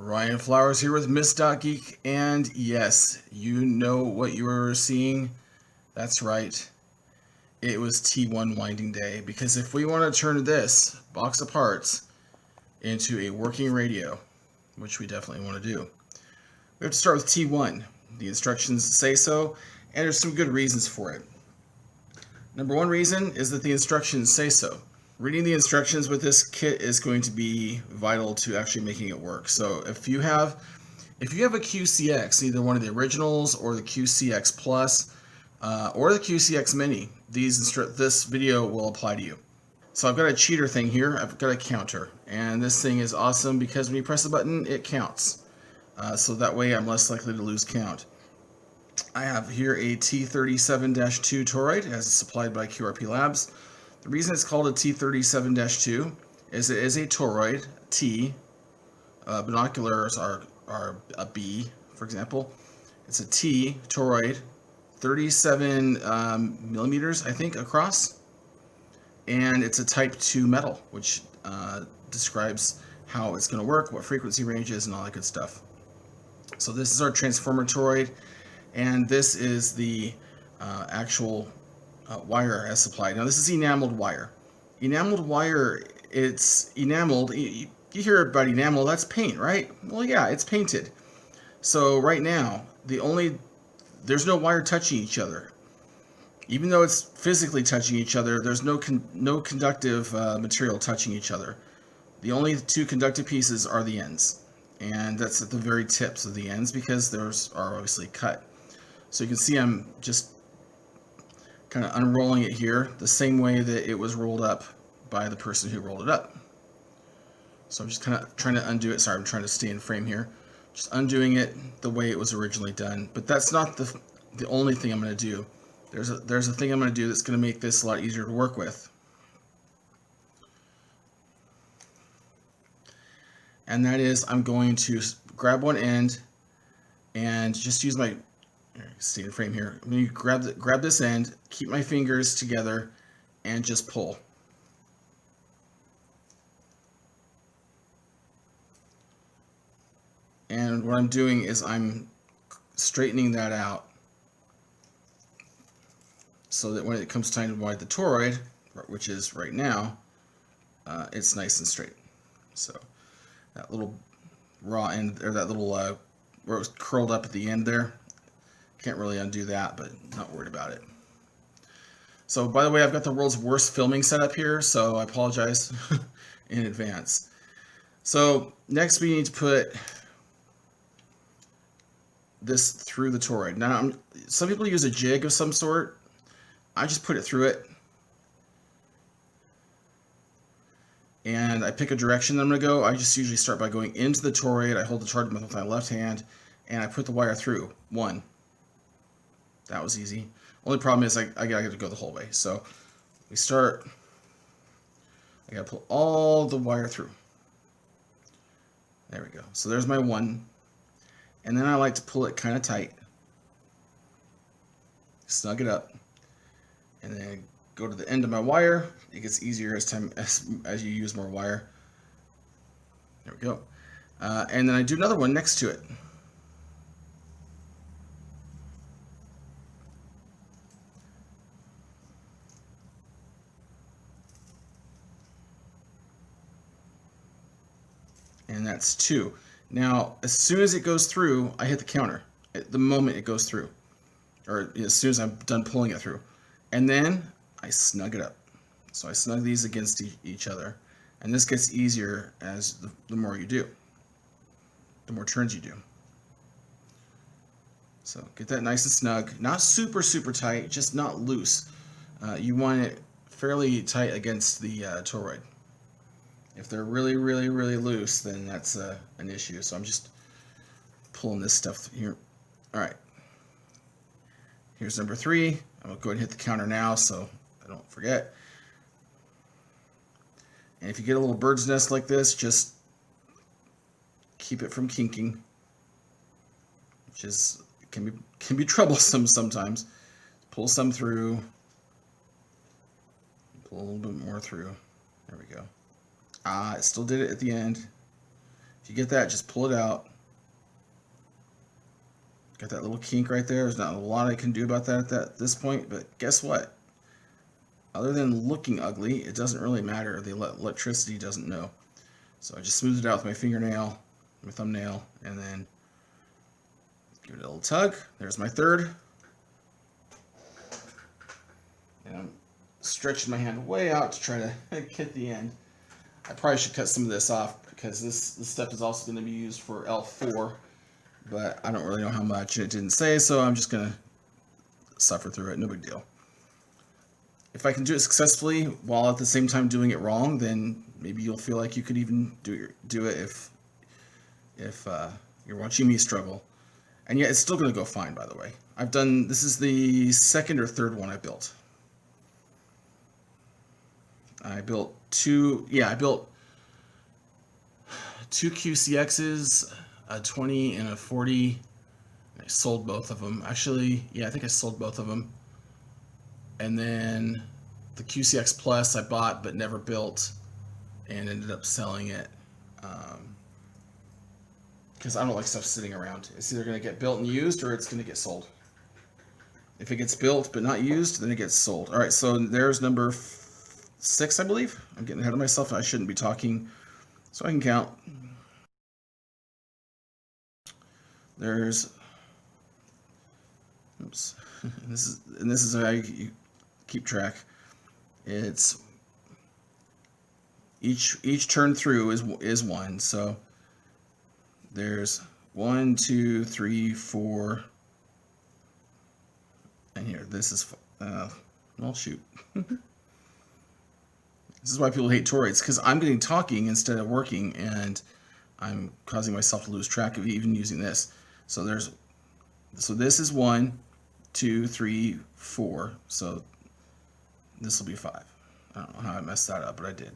Ryan Flowers here with Miss.Geek, and yes, you know what you were seeing. That's right. It was T1 winding day, because if we want to turn this box of parts into a working radio, which we definitely want to do, we have to start with T1. The instructions say so, and there's some good reasons for it. Number one reason is that the instructions say so. Reading the instructions with this kit is going to be vital to actually making it work. So if you have a QCX, either one of the originals or the QCX Plus or the QCX Mini, this video will apply to you. So I've got a cheater thing here. I've got a counter, and this thing is awesome because when you press the button, it counts. So that way I'm less likely to lose count. I have here a T37-2 toroid as it's supplied by QRP Labs. The reason it's called a T37-2 is it is a toroid. T. Binoculars are a B, for example. It's a T toroid, 37 millimeters, I think, across. And it's a type 2 metal, which describes how it's going to work, what frequency range is, and all that good stuff. So this is our transformer toroid, and this is the actual wire as supplied. Now this is enameled wire. Enameled wire, it's enameled. You hear about enamel, that's paint, right? Well, yeah, it's painted. So right now, there's no wire touching each other. Even though it's physically touching each other, there's no conductive material touching each other. The only two conductive pieces are the ends, and that's at the very tips of the ends because those are obviously cut. So you can see I'm just kind of unrolling it here the same way that it was rolled up by the person who rolled it up. So I'm just kind of trying to undo it. Sorry, I'm trying to stay in frame here. Just undoing it the way it was originally done. But that's not the only thing I'm going to do. There's a thing I'm going to do that's going to make this a lot easier to work with. And that is I'm going to grab one end and just use my stay in frame here. I'm going to grab this end, keep my fingers together, and just pull. And what I'm doing is I'm straightening that out so that when it comes time to wind the toroid, which is right now, it's nice and straight. So that little raw end, or that little where it was curled up at the end there, can't really undo that, but not worried about it. So by the way, I've got the world's worst filming setup here, so I apologize in advance. So next we need to put this through the toroid. Now, some people use a jig of some sort. I just put it through it. And I pick a direction that I'm going to go. I just usually start by going into the toroid. I hold the toroid with my left hand, and I put the wire through. One. That was easy. Only problem is I got to go the whole way. So we start. I got to pull all the wire through. There we go. So there's my one. And then I like to pull it kind of tight. Snug it up. And then go to the end of my wire. It gets easier as you use more wire. There we go. And then I do another one next to it. And that's two. Now, as soon as it goes through, I hit the counter. At the moment it goes through, or as soon as I'm done pulling it through, and then I snug it up. So I snug these against each other, and this gets easier as the more you do, the more turns you do. So get that nice and snug, not super tight, just not loose. You want it fairly tight against the toroid. If they're really loose, then that's an issue. So I'm just pulling this stuff here. All right. Here's number 3. I'm going to go ahead and hit the counter now so I don't forget. And if you get a little bird's nest like this, just keep it from kinking, which is can be troublesome sometimes. Pull some through. Pull a little bit more through. There we go. It still did it at the end. If you get that, just pull it out. Got that little kink right there. There's not a lot I can do about that at this point, but guess what? Other than looking ugly, it doesn't really matter. The electricity doesn't know. So I just smoothed it out with my fingernail, my thumbnail, and then give it a little tug. There's my third. And I'm stretching my hand way out to try to get the end. I probably should cut some of this off because this stuff is also going to be used for L4, but I don't really know how much, and it didn't say, so I'm just going to suffer through it. No big deal. If I can do it successfully while at the same time doing it wrong, then maybe you'll feel like you could even do it if you're watching me struggle. And yet it's still going to go fine, by the way. This is the second or third one I built. I built two QCXs, a 20 and a 40. I sold both of them. Actually, yeah, I think I sold both of them. And then the QCX Plus I bought but never built and ended up selling it because I don't like stuff sitting around. It's either going to get built and used or it's going to get sold. If it gets built but not used, then it gets sold. All right, so there's number 6, I believe. I'm getting ahead of myself. I shouldn't be talking, so I can count. There's, oops, this is how you keep track. It's each turn through is 1. So there's 1, 2, 3, 4, and here this is well, shoot. This is why people hate toroids, because I'm getting talking instead of working, and I'm causing myself to lose track of even using this. So this is 1, 2, 3, 4. So this will be 5. I don't know how I messed that up, but I did.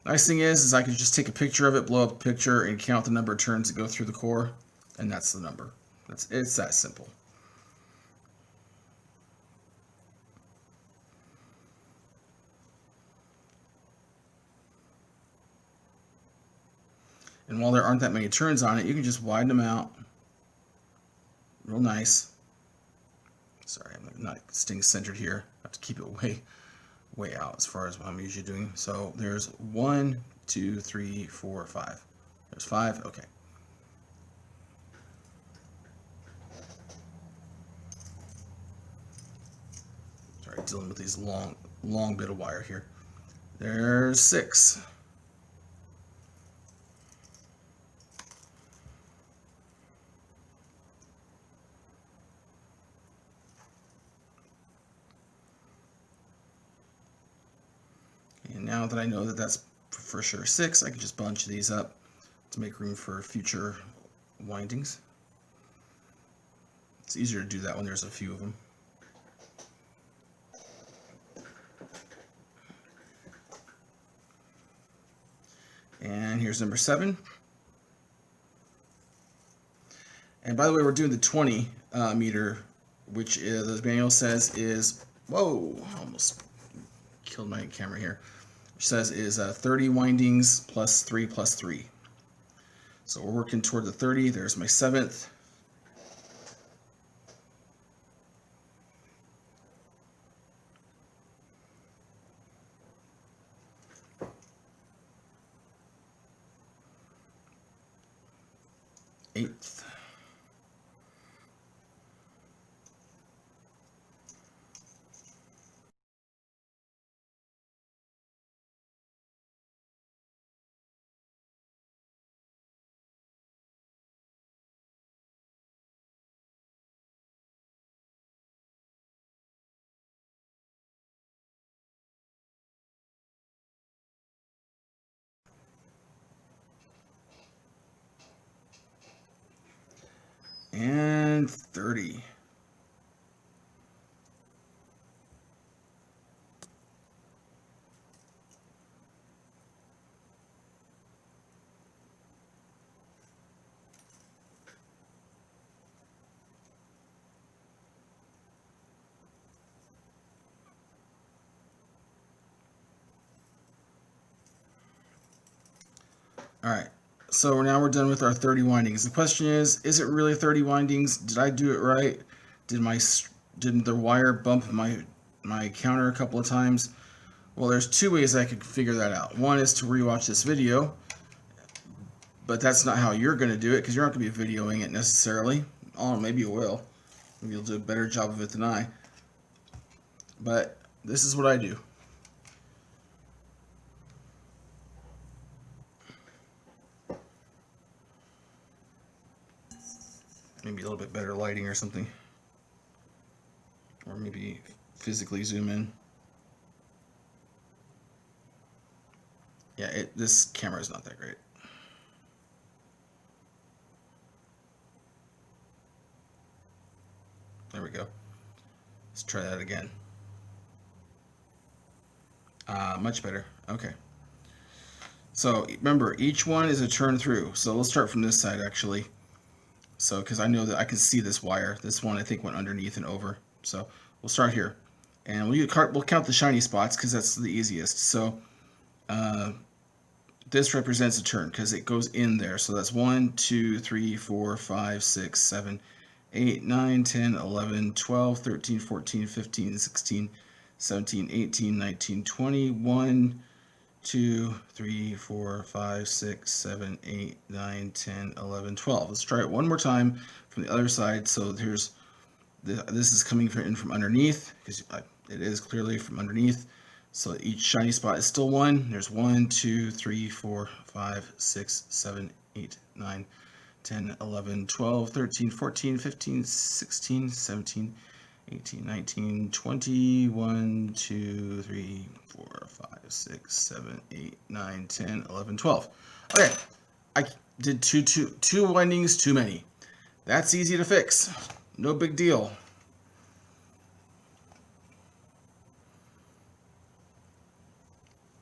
Nice thing is I can just take a picture of it, blow up a picture, and count the number of turns that go through the core, and that's the number. It's that simple. And while there aren't that many turns on it, you can just widen them out real nice. Sorry, I'm not staying centered here. I have to keep it way out as far as what I'm usually doing. So there's 1, 2, 3, 4, 5. There's 5. Okay. Sorry, dealing with these long bit of wire here. There's 6. And now that I know that that's for sure 6, I can just bunch these up to make room for future windings. It's easier to do that when there's a few of them. And here's number 7. And by the way, we're doing the 20 meter, which the manual says is, whoa, almost killed my camera here, which says is 30 windings plus 3 plus 3. So we're working toward the 30. There's my 7th. Eighth. And 30. All right, So now we're done with our 30 windings. The question is it really 30 windings? Did I do it right? Did the wire bump my counter a couple of times? Well, there's two ways I could figure that out. One is to rewatch this video, but that's not how you're going to do it because you're not going to be videoing it necessarily. Oh, maybe you will. Maybe you'll do a better job of it than I. But this is what I do. Maybe a little bit better lighting or something. Or maybe physically zoom in. Yeah, this camera is not that great. There we go. Let's try that again. Much better. Okay. So remember, each one is a turn through. So let's start from this side actually. So because I know that I can see this wire. This one I think went underneath and over. So we'll start here, and we'll count the shiny spots because that's the easiest. So this represents a turn because it goes in there. So that's 1, 2, 3, 4, 5, 6, 7, 8, 9, 10, 11, 12, 13, 14, 15, 16, 17, 18, 19, 20, 1, 2, 3, 4, 5, 6, 7, 8, 9, 10, 11, 12. Let's try it one more time from the other side. So here's this is coming in from underneath because it is clearly from underneath. So each shiny spot is still 1. There's 1, 2, 3, 4, 5, 6, 7, 8, 9, 10, 11, 12, 13, 14, 15, 16, 17, 18, 19, 20, 1, 2, 3, 4, 5, 6, 7, 8, 9, 10, 11, 12. Okay, I did two windings too many. That's easy to fix. No big deal.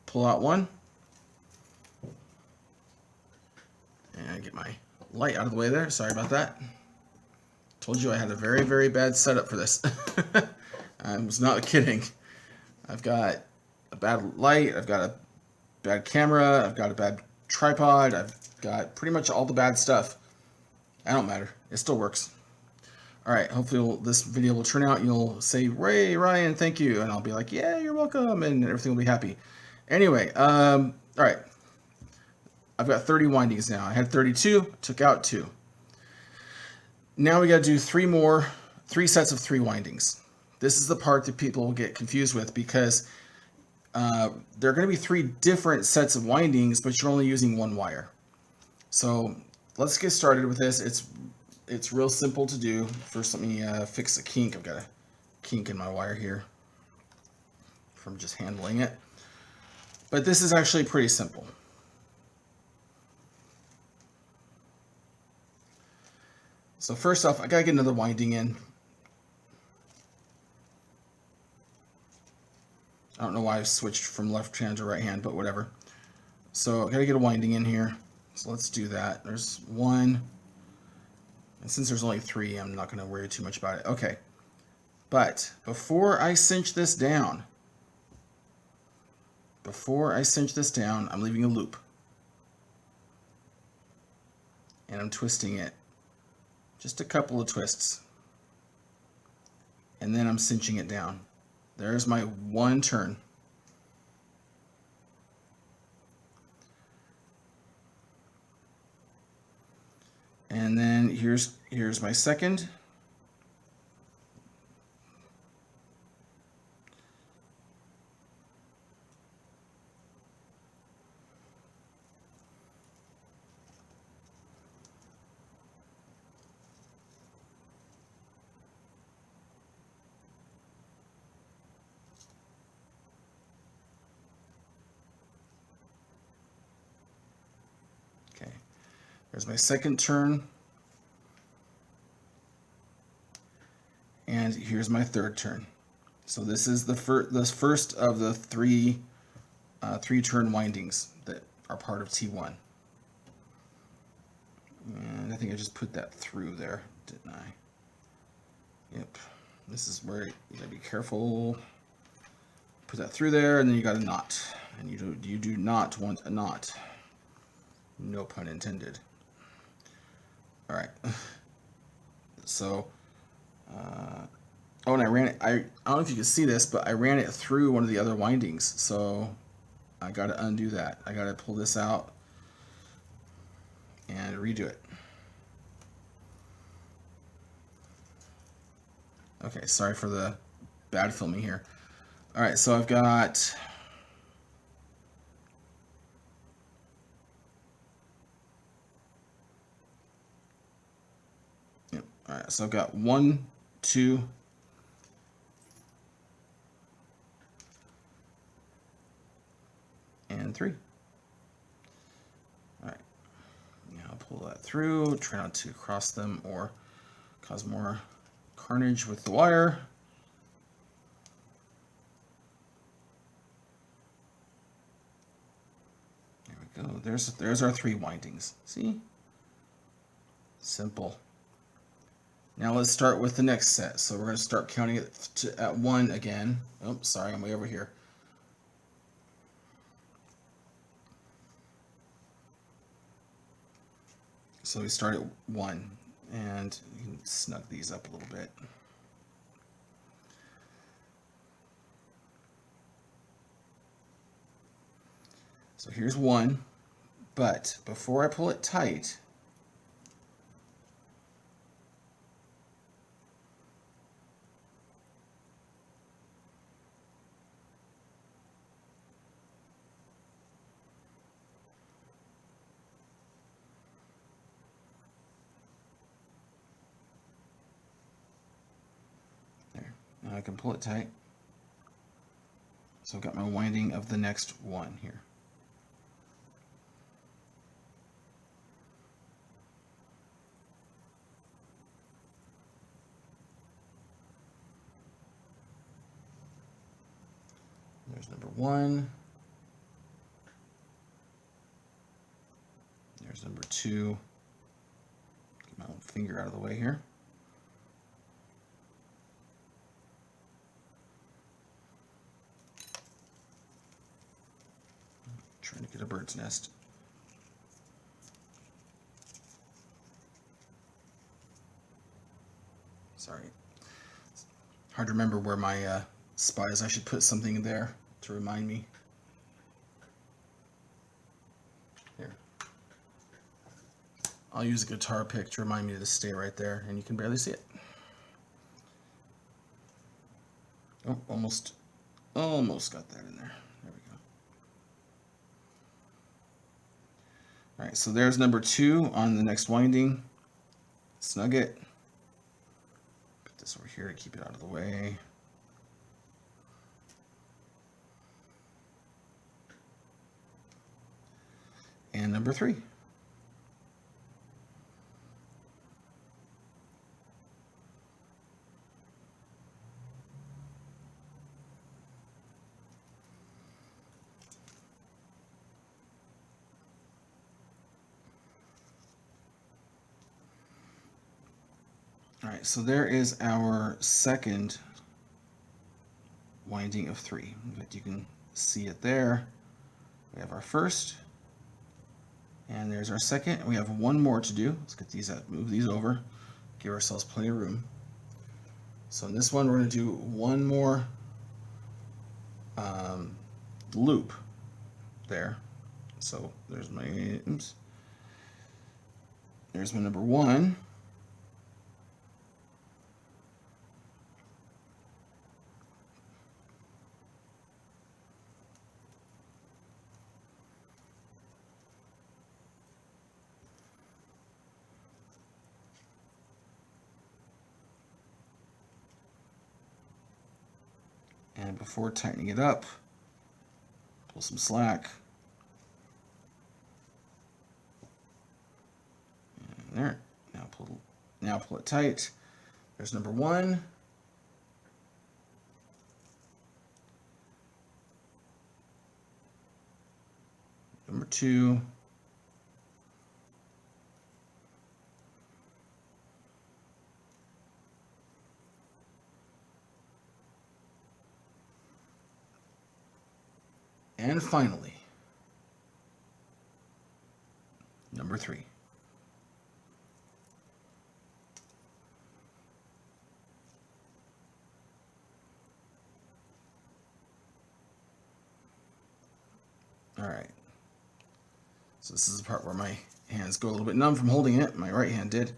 Pull out one. And get my light out of the way there. Sorry about that. Told you I had a very, very bad setup for this. I was not kidding. I've got a bad light. I've got a bad camera. I've got a bad tripod. I've got pretty much all the bad stuff. It don't matter. It still works. All right. Hopefully this video will turn out. You'll say, Ray, Ryan, thank you. And I'll be like, yeah, you're welcome. And everything will be happy. Anyway, all right. I've got 30 windings now. I had 32, took out 2. Now we got to do 3 sets of 3 windings. This is the part that people get confused with because there are going to be 3 different sets of windings, but you're only using 1 wire. So let's get started with this. It's real simple to do. First, let me fix a kink. I've got a kink in my wire here from just handling it. But this is actually pretty simple. So first off, I gotta get another winding in. I don't know why I switched from left hand to right hand, but whatever. So I gotta get a winding in here. So let's do that. There's 1. And since there's only 3, I'm not gonna worry too much about it. Okay. But before I cinch this down, I'm leaving a loop. And I'm twisting it. Just a couple of twists. And then I'm cinching it down. There's my 1 turn. And then here's my second. There's my second turn. And here's my third turn. So this is the first of the 3 turn windings that are part of T1. And I think I just put that through there, didn't I? Yep. This is where you gotta be careful. Put that through there, and then you got a knot. And you do not want a knot. No pun intended. All right. So, oh, and I ran it. I don't know if you can see this, but I ran it through one of the other windings. So I got to undo that. I got to pull this out and redo it. Okay, sorry for the bad filming here. All right, so I've got all right, so I've got 1, 2, and 3. All right, now pull that through. Try not to cross them or cause more carnage with the wire. There we go. There's our 3 windings. See? Simple. Now let's start with the next set. So we're going to start counting it at 1 again. Oh, sorry, I'm way over here. So we start at 1, and you can snug these up a little bit. So here's 1, but before I pull it tight, now I can pull it tight. So I've got my winding of the next 1 here. There's number 1. There's number 2. Get my own finger out of the way here. Trying to get a bird's nest. Sorry. It's hard to remember where my spot is. I should put something there to remind me. Here. I'll use a guitar pick to remind me to stay right there, and you can barely see it. Oh, almost got that in there. There we go. All right, so there's number 2 on the next winding. Snug it. Put this over here to keep it out of the way. And number 3. All right, so there is our second winding of 3. But you can see it there. We have our first, and there's our second. We have 1 more to do. Let's get these out, move these over, give ourselves plenty of room. So in this one, we're going to do 1 more loop there. So there's my, oops. There's my number 1. And before tightening it up, pull some slack. And there. Now pull it tight. There's number 1. Number 2. And finally, number 3. All right. So this is the part where my hands go a little bit numb from holding it. My right hand did.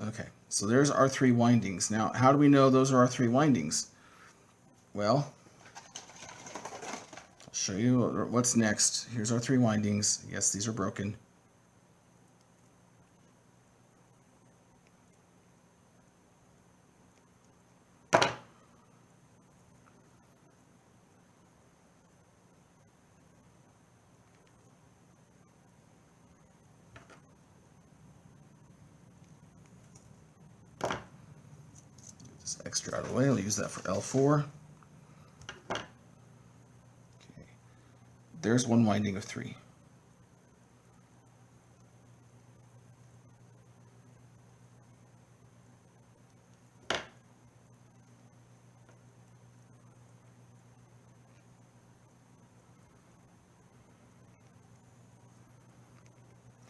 Okay, so there's our 3 windings. Now, how do we know those are our 3 windings? Well, I'll show you what's next. Here's our 3 windings. Yes, these are broken. Extra out of the way. I'll use that for L4. Okay. There's 1 winding of 3.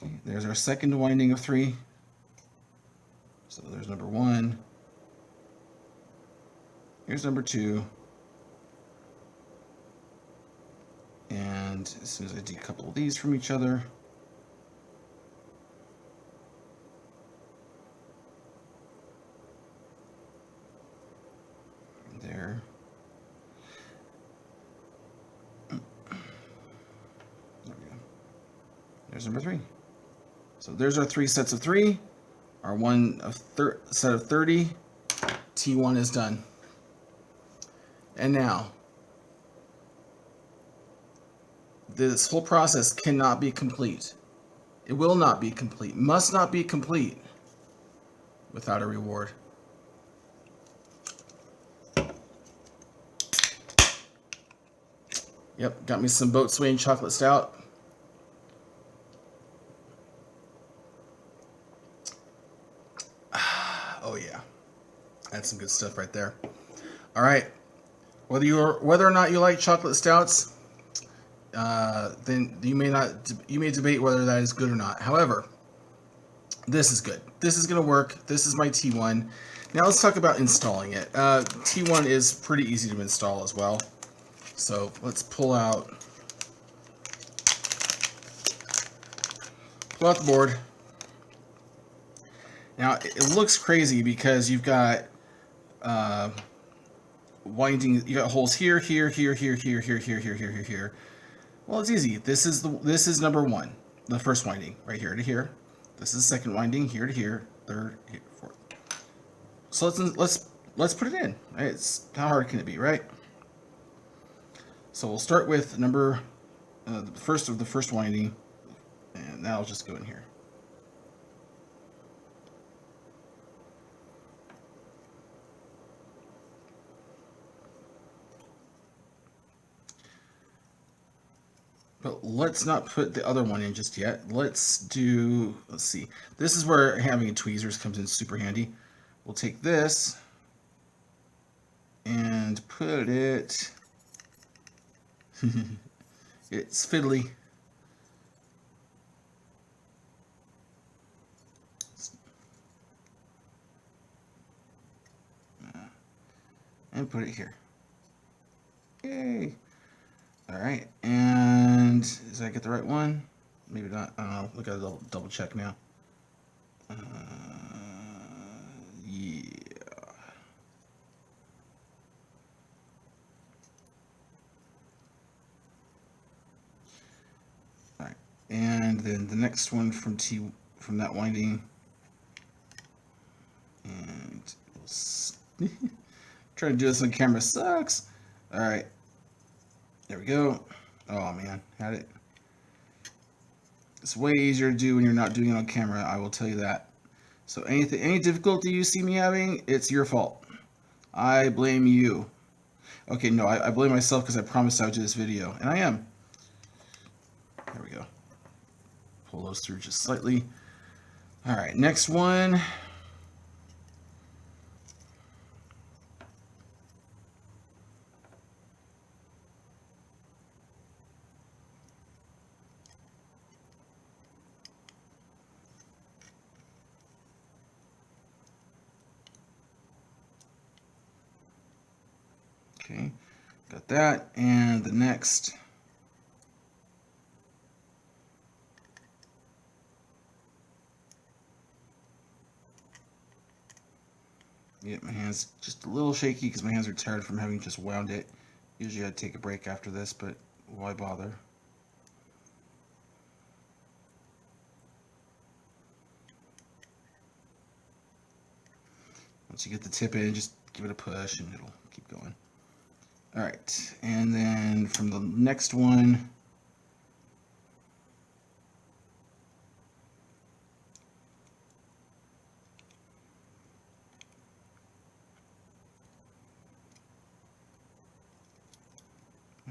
Okay. There's our second winding of 3. So there's number 1. Here's number 2. And as soon as I decouple these from each other, there. There we go. There's number 3. So there's our 3 sets of 3. Our set of 30. T1 is done. And now, this whole process cannot be complete. It will not be complete, must not be complete without a reward. Yep, got me some boat swaying chocolate stout. Oh yeah, that's some good stuff right there. All right. Whether or not you like chocolate stouts, then you may debate whether that is good or not. However, this is good. This is going to work. This is my T1. Now let's talk about installing it. T1 is pretty easy to install as well. So let's pull out the board. Now it looks crazy because you've got winding, you got holes here, here, here, here, here, here, here, here, here, here, here. Well, it's easy. This is number 1, the first winding, right here to here. This is the second winding, here to here, third, here, fourth. So let's put it in. Right? It's how hard can it be, right? So we'll start with the first winding, and that'll just go in here. But let's not put the other one in just yet. Let's see. This is where having tweezers comes in super handy. We'll take this and put it, it's fiddly. And put it here. Yay. All right, and did I get the right one? Maybe not. I don't know. Look at it, double check now. Yeah. All right, and then the next one from that winding, and we'll trying to do this on camera sucks. All right. There we go. Oh man, had it. It's way easier to do when you're not doing it on camera, I will tell you that. So any difficulty you see me having, it's your fault. I blame you. Okay, no, I blame myself because I promised I would do this video, and I am. There we go. Pull those through just slightly. All right, next one. Okay, got that, and the next. Yeah, my hand's just a little shaky because my hands are tired from having just wound it. Usually I'd take a break after this, but why bother? Once you get the tip in, just give it a push and it'll keep going. All right, and then from the next one,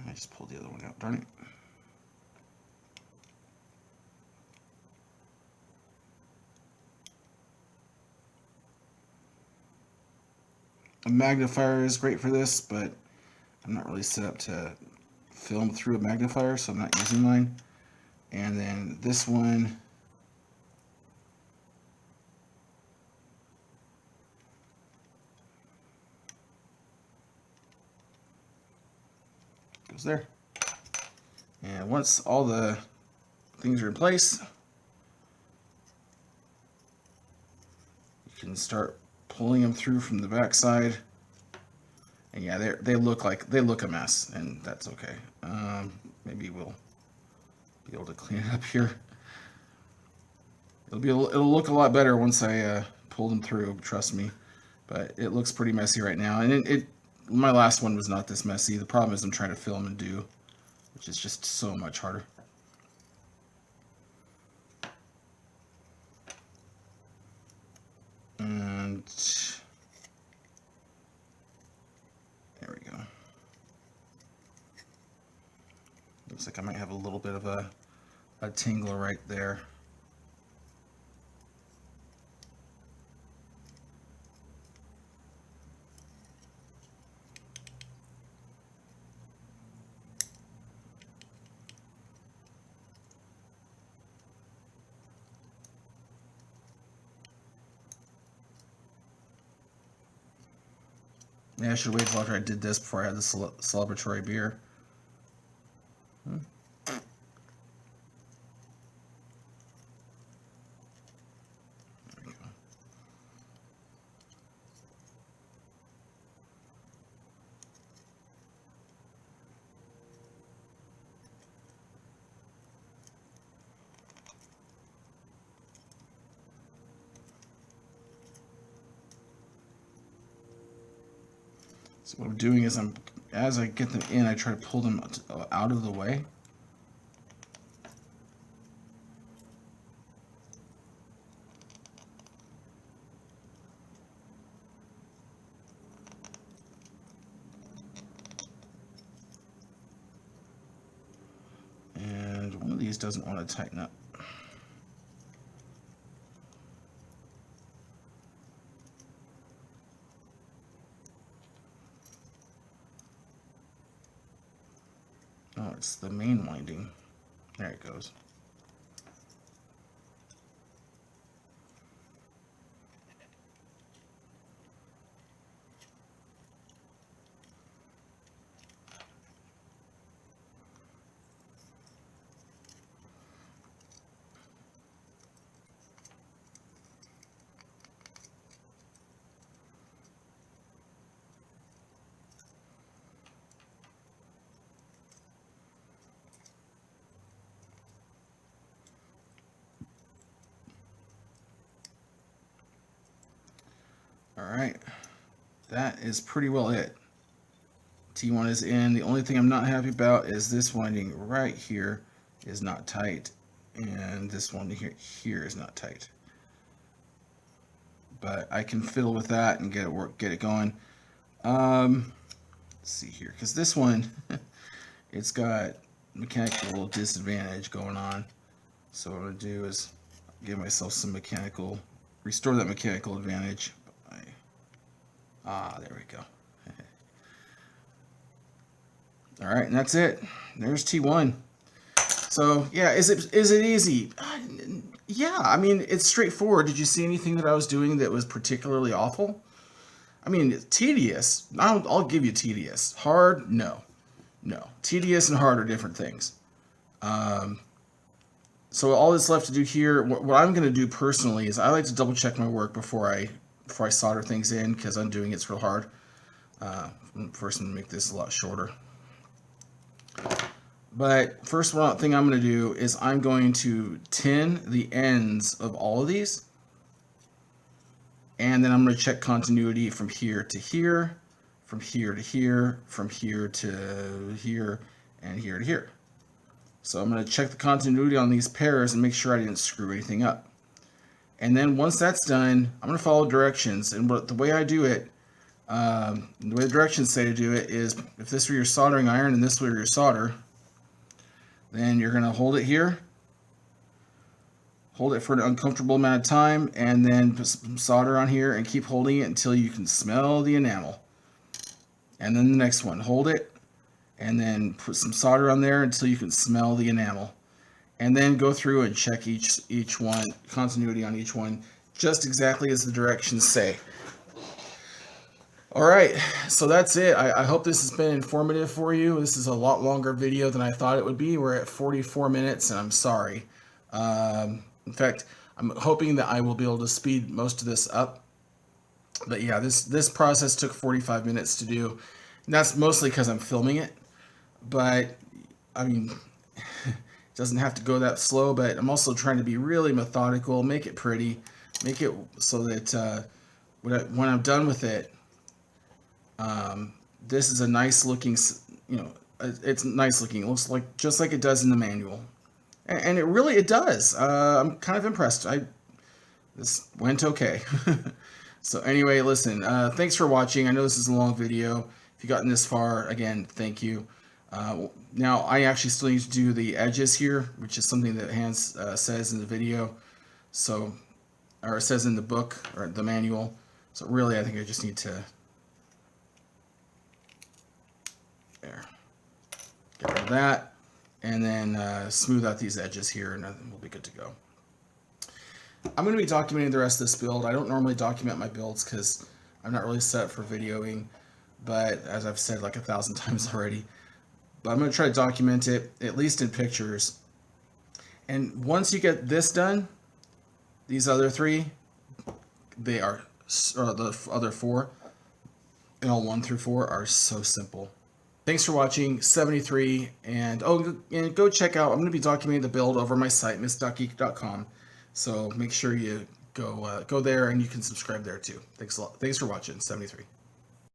I just pulled the other one out, darn it. A magnifier is great for this, but I'm not really set up to film through a magnifier, so I'm not using mine. And then this one, goes there. And once all the things are in place, you can start pulling them through from the back side. And yeah, they look a mess, and that's okay. Maybe we'll be able to clean it up here. It'll look a lot better once I pull them through. Trust me, but it looks pretty messy right now. And my last one was not this messy. The problem is I'm trying to film and do, which is just so much harder. And there we go. Looks like I might have a little bit of a tingler right there. Yeah, I should wait till after I did this before I had the celebratory beer. There we go. So what I'm doing is as I get them in, I try to pull them out of the way. And one of these doesn't want to tighten up. Oh, it's the main winding. There it goes. All right, that is pretty well it. T1 is in. The only thing I'm not happy about is this winding right here is not tight, and this one here is not tight. But I can fiddle with that and get it going. Let's see here, because this one, it's got mechanical disadvantage going on. So what I'm gonna do is give myself some restore that mechanical advantage. There we go. All right, and that's it. There's T1. So yeah, is it easy? Yeah, I mean, it's straightforward. Did you see anything that I was doing that was particularly awful? I mean, tedious. I'll give you tedious. Hard, no. No. Tedious and hard are different things. So all that's left to do here, what I'm going to do personally is I like to double check my work before I solder things in, because undoing it's real hard. First, I'm going to make this a lot shorter. But first thing I'm going to do is I'm going to tin the ends of all of these. And then I'm going to check continuity from here to here, from here to here, from here to here, and here to here. So I'm going to check the continuity on these pairs and make sure I didn't screw anything up. And then once that's done, I'm going to follow directions. And the way I do it, the way the directions say to do it is, if this were your soldering iron and this were your solder, then you're going to hold it here. Hold it for an uncomfortable amount of time, and then put some solder on here and keep holding it until you can smell the enamel. And then the next one, hold it, and then put some solder on there until you can smell the enamel. And then go through and check each one, continuity on each one, just exactly as the directions say. All right, so that's it. I hope this has been informative for you. This is a lot longer video than I thought it would be. We're at 44 minutes, and I'm sorry. In fact, I'm hoping that I will be able to speed most of this up. But yeah, this process took 45 minutes to do. And that's mostly because I'm filming it. But, I mean, it doesn't have to go that slow. But I'm also trying to be really methodical, make it pretty, make it so that when I'm done with it, this is a nice looking, it's nice looking. It looks like just like it does in the manual. And it does. I'm kind of impressed. This went okay. So anyway, listen, thanks for watching. I know this is a long video. If you've gotten this far, again, thank you. Now, I actually still need to do the edges here, which is something that Hans says in the video. So, or it says in the book, or the manual. So really, I think I just need to, there, get rid of that. And then smooth out these edges here, and we'll be good to go. I'm going to be documenting the rest of this build. I don't normally document my builds because I'm not really set up for videoing, but as I've said like 1,000 times already. But I'm going to try to document it, at least in pictures. And once you get this done, these other three, they are, or the other four, L1 through 4 are so simple. Thanks for watching 73, and go check out, I'm going to be documenting the build over my site, miss.geek.com, so make sure you go there and you can subscribe there too. Thanks a lot. Thanks for watching 73.